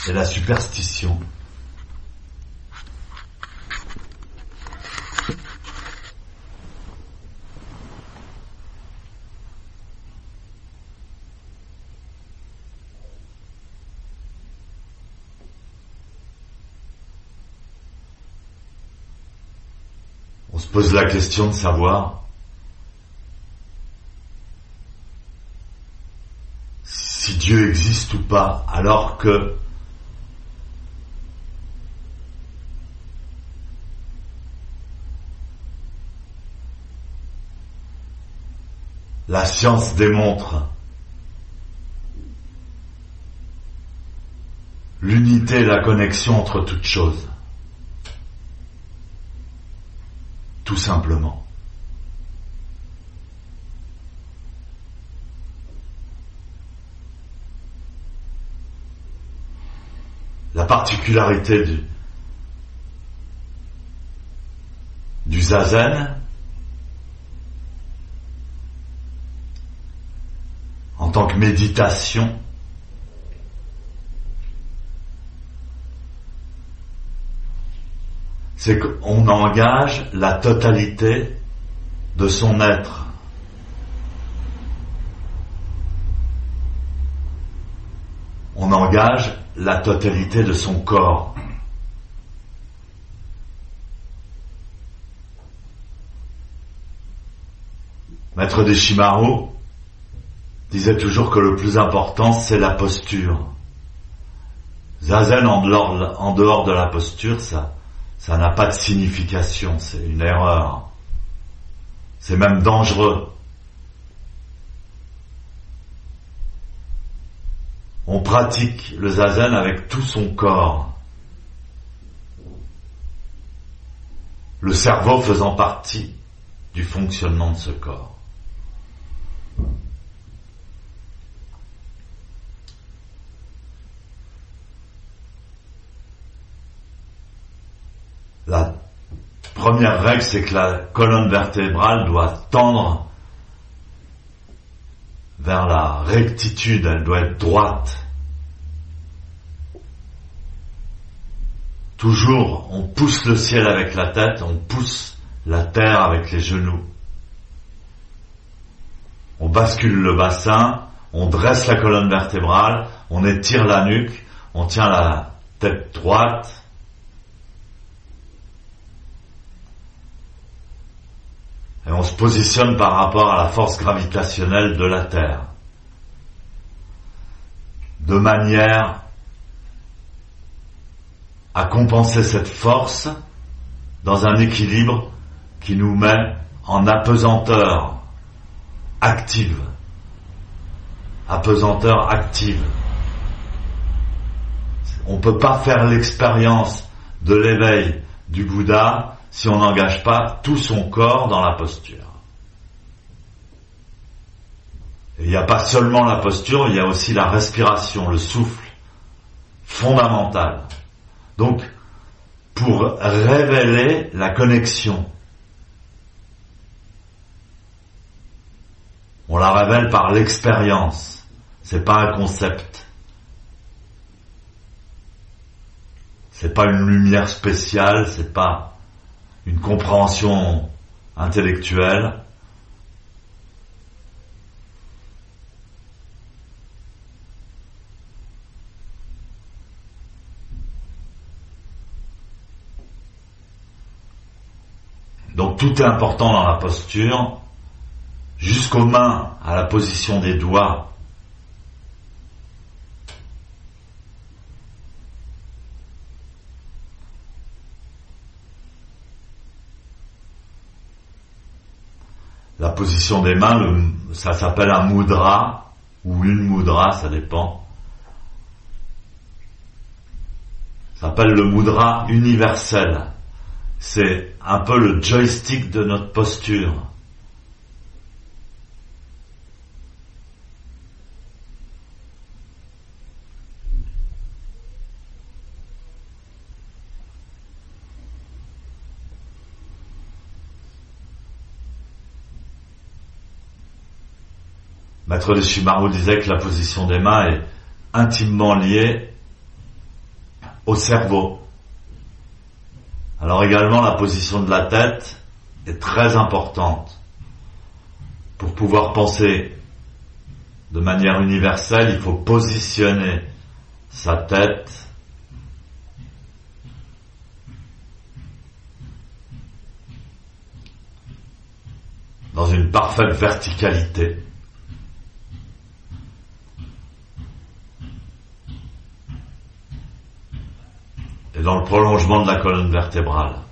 et la superstition. On se pose la question de savoir si Dieu existe ou pas, alors que la science démontre l'unité et la connexion entre toutes choses. Tout simplement. La particularité du zazen, en tant que méditation, c'est qu'on engage la totalité de son être. On engage la totalité de son corps. Maître Deshimaru disait toujours que le plus important, c'est la posture. Zazen en dehors de la posture, ça n'a pas de signification, c'est une erreur. C'est même dangereux. On pratique le zazen avec tout son corps. Le cerveau faisant partie du fonctionnement de ce corps. La première règle, c'est que la colonne vertébrale doit tendre vers la rectitude, elle doit être droite. Toujours, on pousse le ciel avec la tête, on pousse la terre avec les genoux. On bascule le bassin, on dresse la colonne vertébrale, on étire la nuque, on tient la tête droite. Et on se positionne par rapport à la force gravitationnelle de la Terre. De manière à compenser cette force dans un équilibre qui nous met en apesanteur active. Apesanteur active. On ne peut pas faire l'expérience de l'éveil du Bouddha si on n'engage pas tout son corps dans la posture. Et il n'y a pas seulement la posture, il y a aussi la respiration, le souffle, fondamental. Donc, pour révéler la connexion, on la révèle par l'expérience, c'est pas un concept. C'est pas une lumière spéciale, c'est pas une compréhension intellectuelle. Donc tout est important dans la posture, jusqu'aux mains, à la position des doigts. La position des mains, ça s'appelle un mudra, ou une mudra, ça dépend. Ça s'appelle le mudra universel. C'est un peu le joystick de notre posture. Maître Deshimaru disait que la position des mains est intimement liée au cerveau. Alors également, la position de la tête est très importante. Pour pouvoir penser de manière universelle, il faut positionner sa tête dans une parfaite verticalité. Et dans le prolongement de la colonne vertébrale.